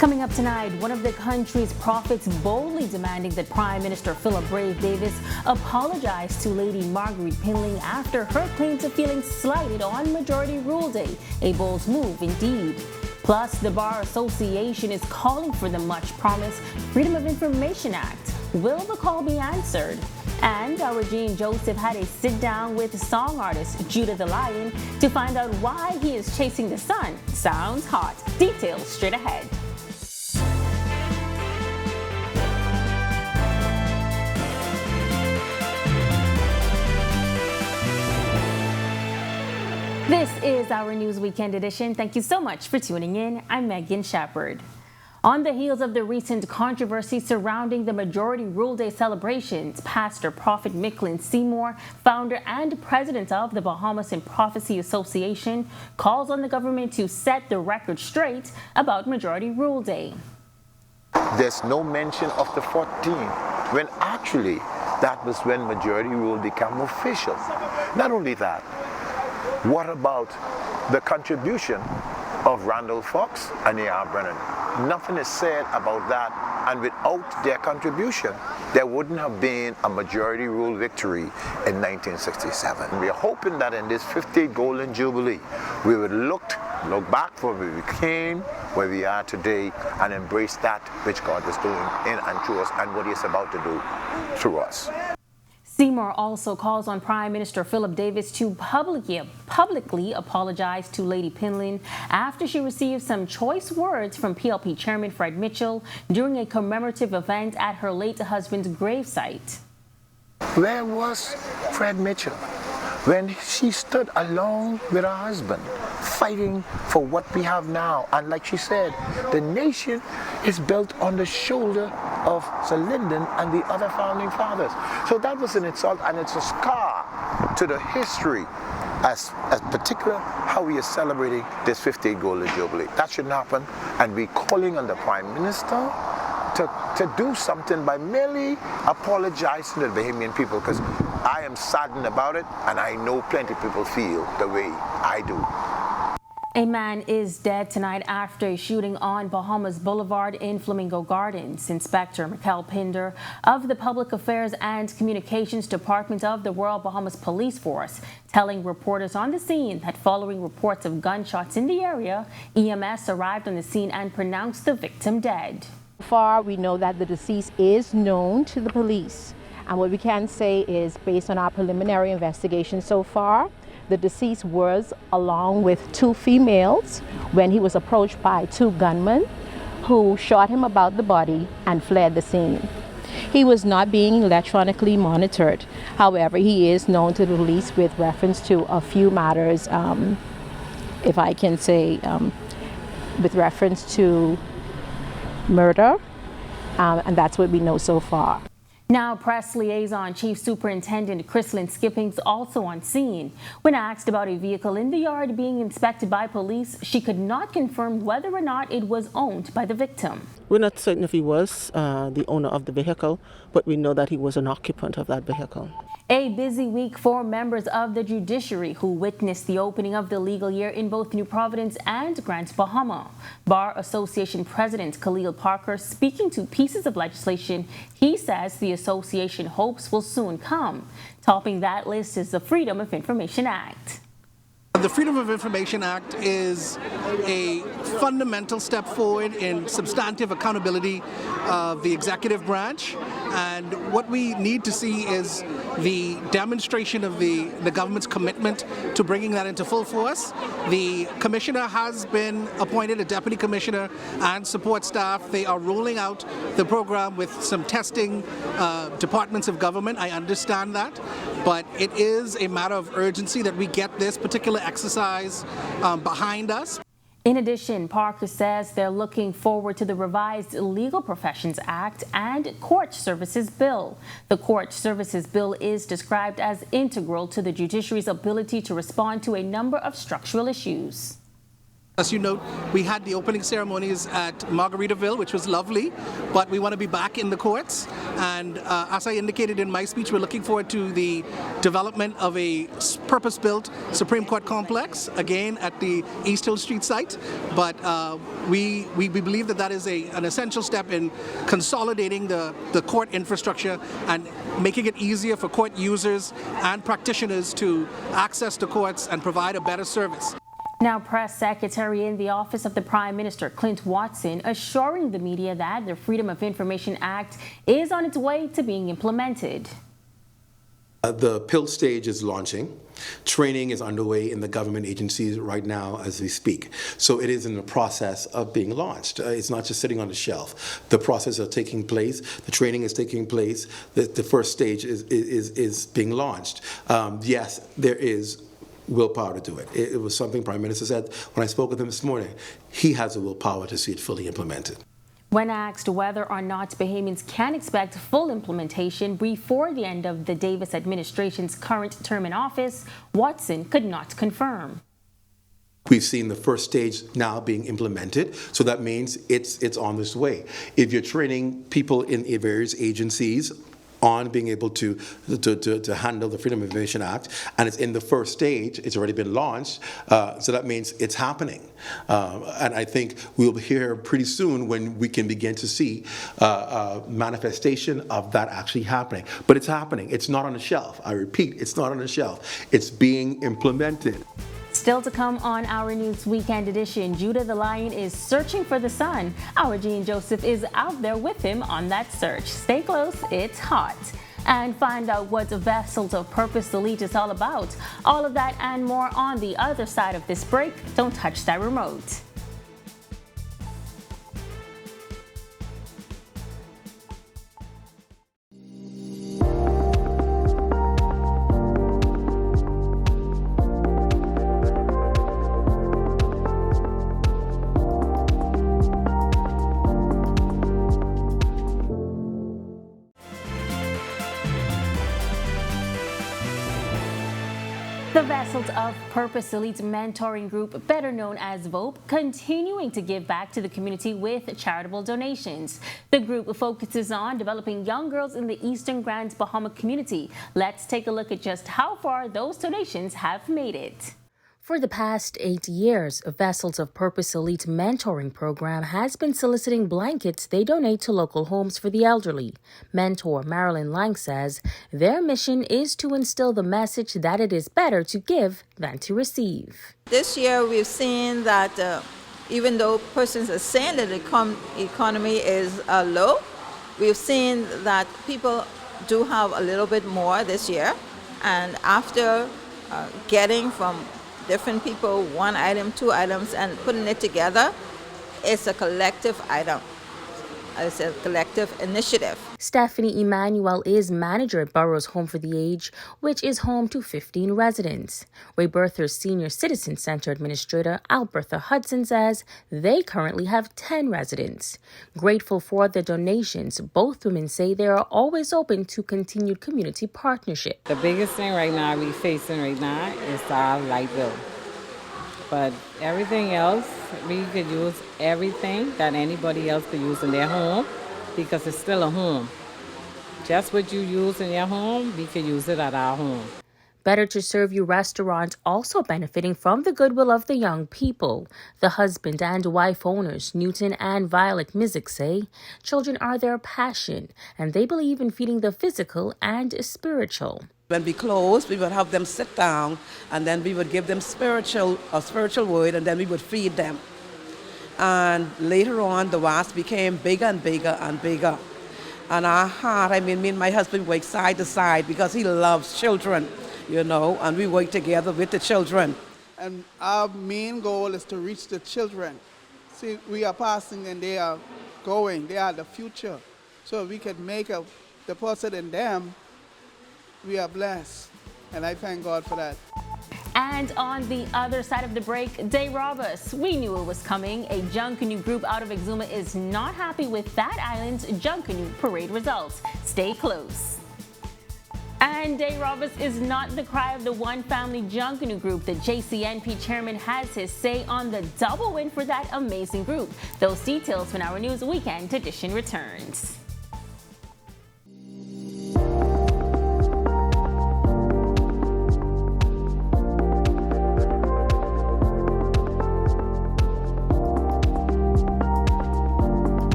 Coming up tonight, one of the country's prophets boldly demanding that Prime Minister Philip Davis apologize to Lady Marguerite Pinling after her claims of feeling slighted on Majority Rule Day. A bold move indeed. Plus, the Bar Association is calling for the much-promised Freedom of Information Act. Will the call be answered? And our Gene Joseph had a sit-down with song artist Judah the Lion to find out why he is chasing the sun. Sounds hot. Details straight ahead. This is our News Weekend edition. Thank you so much for tuning in. I'm Megan Shepard. On the heels of the recent controversy surrounding the Majority Rule Day celebrations, Pastor Prophet Micklin Seymour, founder and president of the Bahamas and Prophecy Association, calls on the government to set the record straight about Majority Rule Day. There's no mention of the 14th, when actually that was when Majority Rule became official. Not only that, what about the contribution of Randall Fox and A.R. Brennan? Nothing is said about that, and without their contribution, there wouldn't have been a Majority Rule victory in 1967. We are hoping that in this 50th Golden Jubilee, we would look back from where we came, where we are today, and embrace that which God is doing in and through us, and what He is about to do through us. Seymour also calls on Prime Minister Philip Davis to publicly apologize to Lady Pinling after she received some choice words from PLP Chairman Fred Mitchell during a commemorative event at her late husband's gravesite. Where was Fred Mitchell when she stood alone with her husband, fighting for what we have now? And like she said, the nation is built on the shoulder of Sir Lyndon and the other founding fathers. So that was an insult, and it's a scar to the history as particular how we are celebrating this 50th Golden Jubilee. That shouldn't happen, and we're calling on the Prime Minister to do something by merely apologizing to the Bahamian people, because I am saddened about it, and I know plenty of people feel the way I do. A man is dead tonight after a shooting on Bahamas Boulevard in Flamingo Gardens. Inspector Mikel Pinder of the Public Affairs and Communications Department of the Royal Bahamas Police Force telling reporters on the scene that following reports of gunshots in the area, EMS arrived on the scene and pronounced the victim dead. So far, we know that the deceased is known to the police. And what we can say is, based on our preliminary investigation so far, the deceased was along with two females when he was approached by two gunmen who shot him about the body and fled the scene. He was not being electronically monitored. However, he is known to the police with reference to a few matters, if I can say, with reference to murder, and that's what we know so far. Now, Press Liaison Chief Superintendent Chrislyn Skippings also on scene. When asked about a vehicle in the yard being inspected by police, she could not confirm whether or not it was owned by the victim. We're not certain if he was the owner of the vehicle, but we know that he was an occupant of that vehicle. A busy week for members of the judiciary who witnessed the opening of the legal year in both New Providence and Grand Bahama. Bar Association President Khalil Parker speaking to pieces of legislation he says the association hopes will soon come. Topping that list is the Freedom of Information Act. The Freedom of Information Act is a fundamental step forward in substantive accountability of the executive branch, and what we need to see is the demonstration of the government's commitment to bringing that into full force. The commissioner has been appointed, a deputy commissioner and support staff. They are rolling out the program with some testing departments of government. I understand that, but it is a matter of urgency that we get this particular exercise behind us. In addition, Parker says they're looking forward to the revised Legal Professions Act and Court Services Bill. The Court Services Bill is described as integral to the judiciary's ability to respond to a number of structural issues. As you note, we had the opening ceremonies at Margaritaville, which was lovely, but we want to be back in the courts. And as I indicated in my speech, we're looking forward to the development of a purpose-built Supreme Court complex, again at the East Hill Street site. But we believe that that is an essential step in consolidating the court infrastructure and making it easier for court users and practitioners to access the courts and provide a better service. Now, Press Secretary in the Office of the Prime Minister, Clint Watson, assuring the media that the Freedom of Information Act is on its way to being implemented. The PIL stage is launching. Training is underway in the government agencies right now as we speak. So it is in the process of being launched. It's not just sitting on the shelf. The process is taking place. The training is taking place. The first stage is being launched. Yes, there is willpower to do it. It was something Prime Minister said when I spoke with him this morning. He has the willpower to see it fully implemented. When asked whether or not Bahamians can expect full implementation before the end of the Davis administration's current term in office, Watson could not confirm. We've seen the first stage now being implemented, so that means it's on this way. If you're training people in various agencies on being able to handle the Freedom of Information Act, and it's in the first stage, it's already been launched, so that means it's happening. And I think we'll hear pretty soon when we can begin to see manifestation of that actually happening. But it's happening. It's not on the shelf. I repeat, it's not on the shelf. It's being implemented. Still to come on Our News Weekend Edition, Judah the Lion is searching for the sun. Our Jean Joseph is out there with him on that search. Stay close, it's hot. And find out what Vessels of Purpose Elite is all about. All of that and more on the other side of this break. Don't touch that remote. The Vessels of Purpose Elite Mentoring Group, better known as VOPE, continuing to give back to the community with charitable donations. The group focuses on developing young girls in the Eastern Grand Bahama community. Let's take a look at just how far those donations have made it. For the past 8 years, Vessels of Purpose Elite Mentoring Program has been soliciting blankets they donate to local homes for the elderly. Mentor Marilyn Lang says their mission is to instill the message that it is better to give than to receive. This year we've seen that even though persons are saying that the economy is low, we've seen that people do have a little bit more this year. And after getting from different people, one item, two items, and putting it together, it's a collective item. It's a collective initiative. Stephanie Emmanuel is manager at Burroughs Home for the Aged, which is home to 15 residents. Ray Berther's Senior Citizen Center Administrator Albertha Hudson says they currently have 10 residents. Grateful for the donations, both women say they are always open to continued community partnership. The biggest thing right now we're facing right now is our light bill. But everything else, we could use everything that anybody else could use in their home because it's still a home. Just what you use in your home, we could use it at our home. Better to Serve You restaurant also benefiting from the goodwill of the young people. The husband and wife owners, Newton and Violet Mizik, say children are their passion and they believe in feeding the physical and spiritual. When we close, we would have them sit down and then we would give them a spiritual word and then we would feed them. And later on, the vase became bigger and bigger and bigger. And our heart, me and my husband work side to side because he loves children, and we work together with the children. And our main goal is to reach the children. See, we are passing and they are going, they are the future. So if we can make a deposit in them, we are blessed, and I thank God for that. And on the other side of the break, Day Robbers. We knew it was coming. A Junkanoo group out of Exuma is not happy with that island's Junkanoo parade results. Stay close. And Day Roberts is not the cry of the one family Junkanoo group. The JCNP chairman has his say on the double win for that amazing group. Those details when our News Weekend edition returns.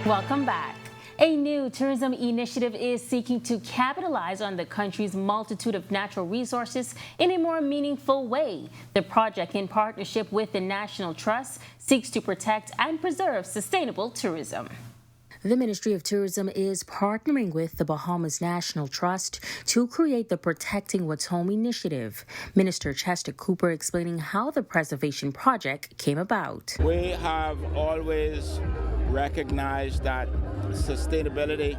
Welcome back. A new tourism initiative is seeking to capitalize on the country's multitude of natural resources in a more meaningful way. The project, in partnership with the National Trust, seeks to protect and preserve sustainable tourism. The Ministry of Tourism is partnering with the Bahamas National Trust to create the Protecting What's Home initiative. Minister Chester Cooper explaining how the preservation project came about. We have always recognized that sustainability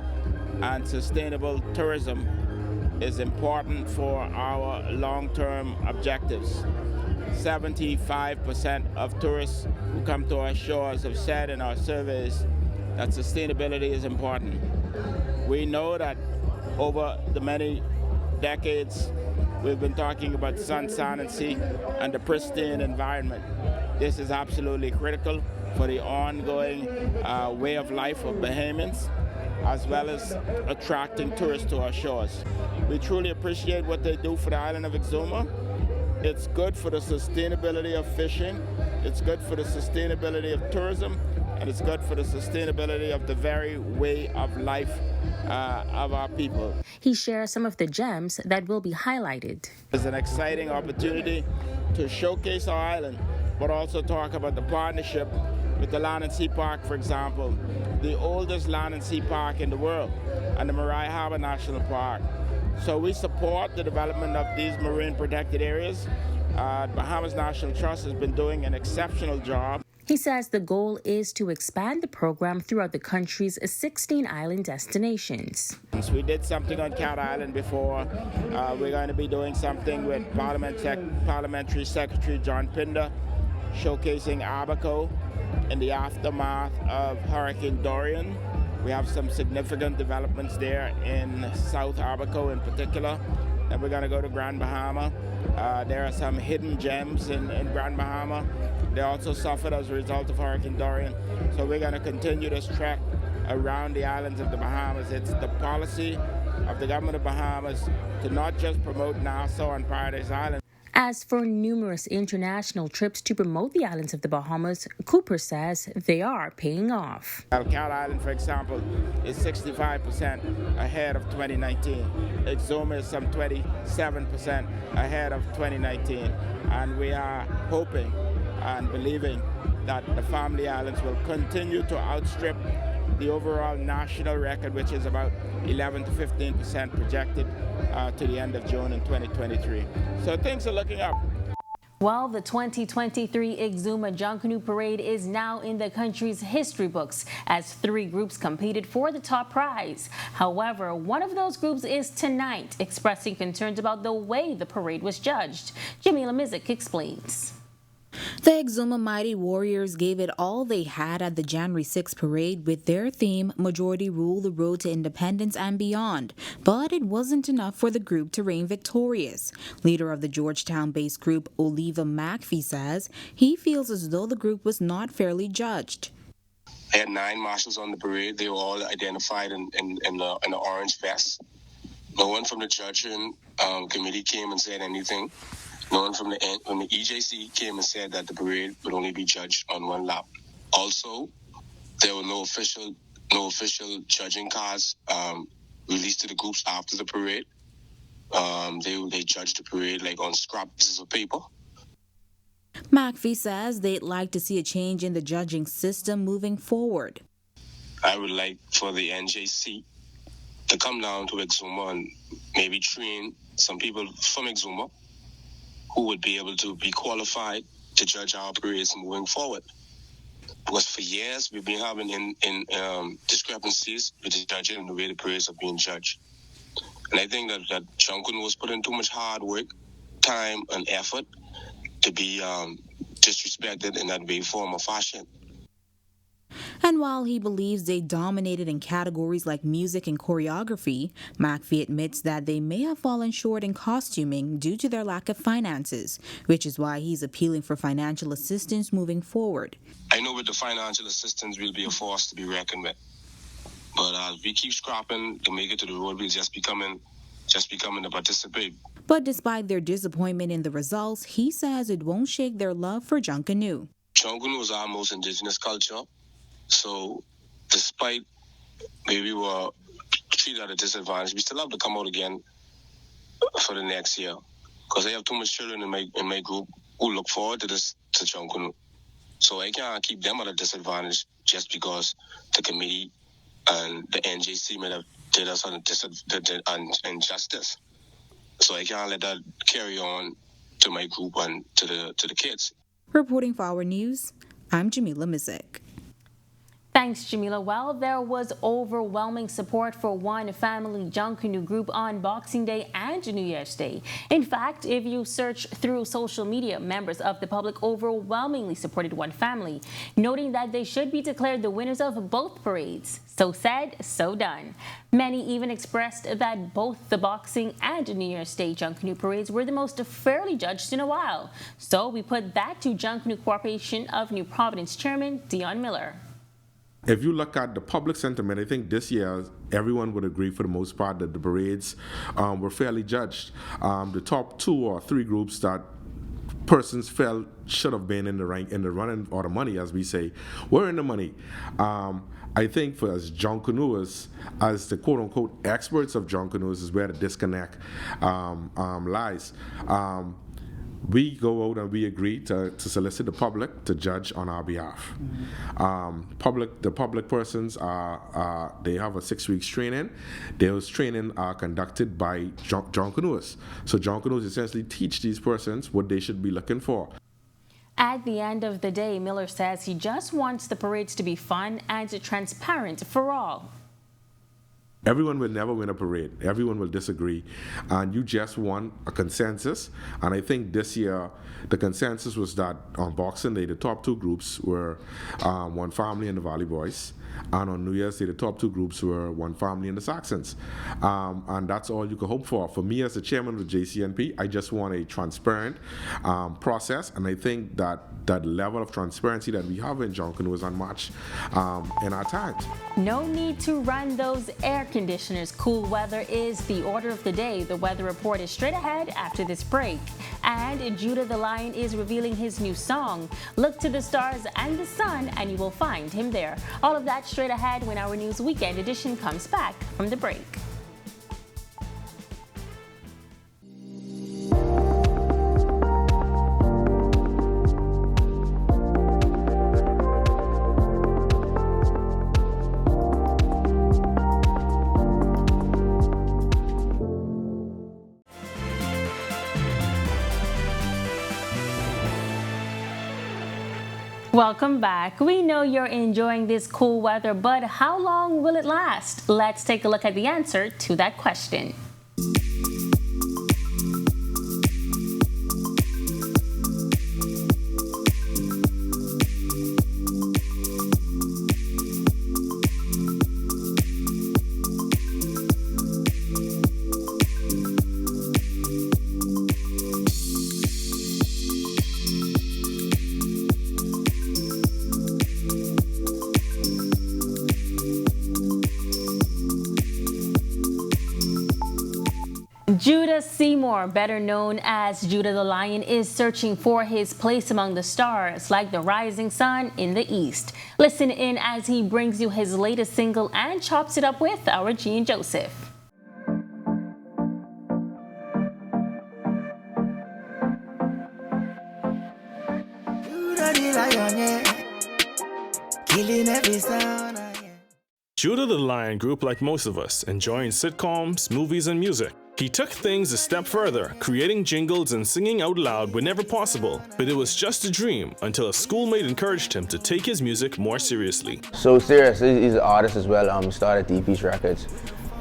and sustainable tourism is important for our long-term objectives. 75% of tourists who come to our shores have said in our surveys that sustainability is important. We know that over the many decades, we've been talking about sun, sand, and sea, and the pristine environment. This is absolutely critical for the ongoing way of life of Bahamians, as well as attracting tourists to our shores. We truly appreciate what they do for the island of Exuma. It's good for the sustainability of fishing, it's good for the sustainability of tourism, and it's good for the sustainability of the very way of life of our people. He shares some of the gems that will be highlighted. It's an exciting opportunity to showcase our island, but also talk about the partnership with the Land and Sea Park, for example, the oldest land and sea park in the world, and the Marai Harbor National Park. So we support the development of these marine protected areas. Bahamas National Trust has been doing an exceptional job. He says the goal is to expand the program throughout the country's 16 island destinations. We did something on Cat Island before. We're going to be doing something with Parliamentary Secretary John Pinder, showcasing Abaco in the aftermath of Hurricane Dorian. We have some significant developments there in South Abaco in particular. And we're going to go to Grand Bahama. There are some hidden gems in Grand Bahama. They also suffered as a result of Hurricane Dorian. So we're going to continue this trek around the islands of the Bahamas. It's the policy of the government of Bahamas to not just promote Nassau and Paradise Island. As for numerous international trips to promote the islands of the Bahamas, Cooper says they are paying off. Cat Island, for example, is 65% ahead of 2019. Exuma is some 27% ahead of 2019. And we are hoping and believing that the family islands will continue to outstrip the overall national record, which is about 11 to 15% projected to the end of June in 2023. So things are looking up. Well, the 2023 Exuma Junkanoo Parade is now in the country's history books as 3 groups competed for the top prize. However, one of those groups is tonight expressing concerns about the way the parade was judged. Jamila Mizik explains. The Exuma Mighty Warriors gave it all they had at the January 6th parade with their theme, Majority Rule, the Road to Independence and Beyond. But it wasn't enough for the group to reign victorious. Leader of the Georgetown-based group, Oliva McPhee, says he feels as though the group was not fairly judged. I had 9 marshals on the parade. They were all identified in the orange vest. No one from the judging committee came and said anything. No one from the EJC came and said that the parade would only be judged on 1 lap. Also, there were no official judging cards released to the groups after the parade. They judged the parade like on scrap pieces of paper. McPhee says they'd like to see a change in the judging system moving forward. I would like for the NJC to come down to Exuma and maybe train some people from Exuma who would be able to be qualified to judge our parades moving forward. Because for years we've been having discrepancies with the judging and the way the parades are being judged. And I think that Junkanoo was putting too much hard work, time, and effort to disrespected in that way, form, or fashion. And while he believes they dominated in categories like music and choreography, McAfee admits that they may have fallen short in costuming due to their lack of finances, which is why he's appealing for financial assistance moving forward. I know with the financial assistance, we'll be a force to be reckoned with. But as we keep scrapping to make it to the road, we'll just be coming to participate. But despite their disappointment in the results, he says it won't shake their love for Junkanoo. Junkanoo is our most indigenous culture. So despite maybe we were treated at a disadvantage, we still have to come out again for the next year. Because I have too much children in my group who look forward to Junkanoo. So I can't keep them at a disadvantage just because the committee and the NJC may have did us an injustice. So I can't let that carry on to my group and to the kids. Reporting for Our News, I'm Jamila Mizik. Thanks, Jamila. Well, there was overwhelming support for one family Junkanoo group on Boxing Day and New Year's Day. In fact, if you search through social media, members of the public overwhelmingly supported one family, noting that they should be declared the winners of both parades. So said, so done. Many even expressed that both the Boxing and New Year's Day Junkanoo parades were the most fairly judged in a while. So we put that to Junkanoo Corporation of New Providence Chairman Dion Miller. If you look at the public sentiment, I think this year everyone would agree for the most part that the parades were fairly judged. The top 2 or 3 groups that persons felt should have been in the running or the money, as we say, were in the money. I think for as Junkanooers, as the quote-unquote experts of Junkanooers, is where the disconnect lies. We go out and we agree to solicit the public to judge on our behalf. The public persons they have a 6 weeks training. Those training are conducted by Junkanooers. So Junkanooers essentially teach these persons what they should be looking for. At the end of the day, Miller says he just wants the parades to be fun and transparent for all. Everyone will never win a parade. Everyone will disagree. And you just want a consensus. And I think this year, the consensus was that on Boxing Day, the top 2 groups were One Family and the Valley Boys. And on New Year's Day, the top 2 groups were One Family and the Saxons. And that's all you could hope for. For me, as the chairman of the JCNP, I just want a transparent process. And I think that that level of transparency that we have in Junkanoo is unmatched in our times. No need to run those air conditioners. Cool weather is the order of the day. The weather report is straight ahead after this break. And Judah the Lion is revealing his new song. Look to the stars and the sun and you will find him there. All of that straight ahead when Our News Weekend Edition comes back from the break. Welcome back. We know you're enjoying this cool weather, but how long will it last? Let's take a look at the answer to that question. Judah Seymour, better known as Judah the Lion, is searching for his place among the stars like the rising sun in the east. Listen in as he brings you his latest single and chops it up with our Jean Joseph. Judah the Lion grew up like most of us, enjoying sitcoms, movies, and music. He took things a step further, creating jingles and singing out loud whenever possible, but it was just a dream until a schoolmate encouraged him to take his music more seriously. So serious, he's an artist as well. He started DP's Records,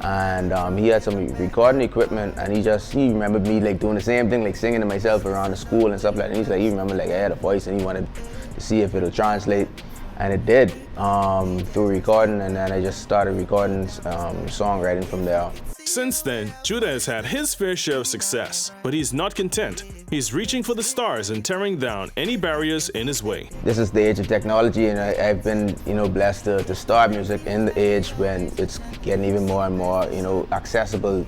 and he had some recording equipment, and he remembered me like doing the same thing, like singing to myself around the school and stuff like that. And he's like, he remembered like I had a voice, and he wanted to see if it'll translate, and it did through recording, and then I just started recording songwriting from there. Since then, Judah has had his fair share of success, but he's not content. He's reaching for the stars and tearing down any barriers in his way. This is the age of technology, and I've been, blessed to start music in the age when it's getting even more and more, accessible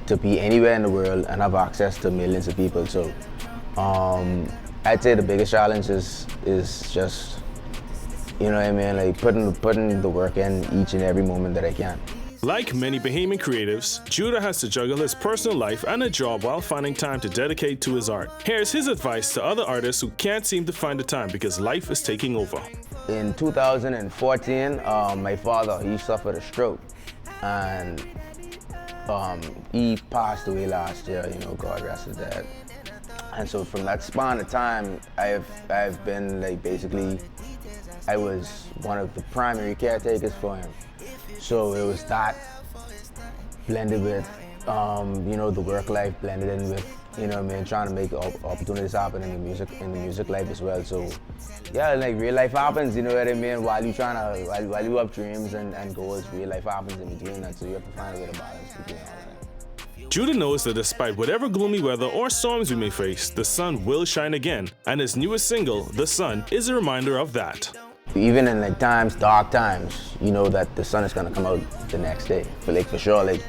to be anywhere in the world and have access to millions of people. So, I'd say the biggest challenge is just, like putting the work in each and every moment that I can. Like many Bahamian creatives, Judah has to juggle his personal life and a job while finding time to dedicate to his art. Here's his advice to other artists who can't seem to find the time because life is taking over. In 2014, my father, he suffered a stroke, and he passed away last year, God rest his dead. And so from that span of time, I've been like basically, I was one of the primary caretakers for him. So it was that blended with, the work life, blended in with, trying to make opportunities happen in the music life as well. So yeah, like real life happens, you know what I mean? While you have dreams and goals, real life happens in between that. So you have to find a way to balance between all that. Judah knows that despite whatever gloomy weather or storms we may face, the sun will shine again. And his newest single, The Sun, is a reminder of that. Even in like dark times, you know that the sun is gonna come out the next day. For sure, like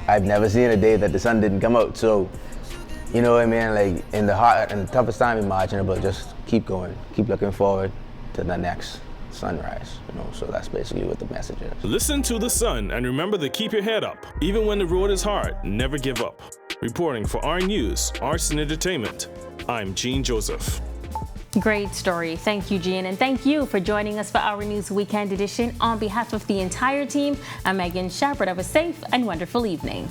I've never seen a day that the sun didn't come out. So, you know what I mean? Like in the toughest time imaginable, just keep going, keep looking forward to the next sunrise. So that's basically what the message is. Listen to the sun and remember to keep your head up. Even when the road is hard, never give up. Reporting for Our News, Arts and Entertainment, I'm Gene Joseph. Great story. Thank you, Jean. And thank you for joining us for Our News Weekend Edition. On behalf of the entire team, I'm Megan Shepard. Have a safe and wonderful evening.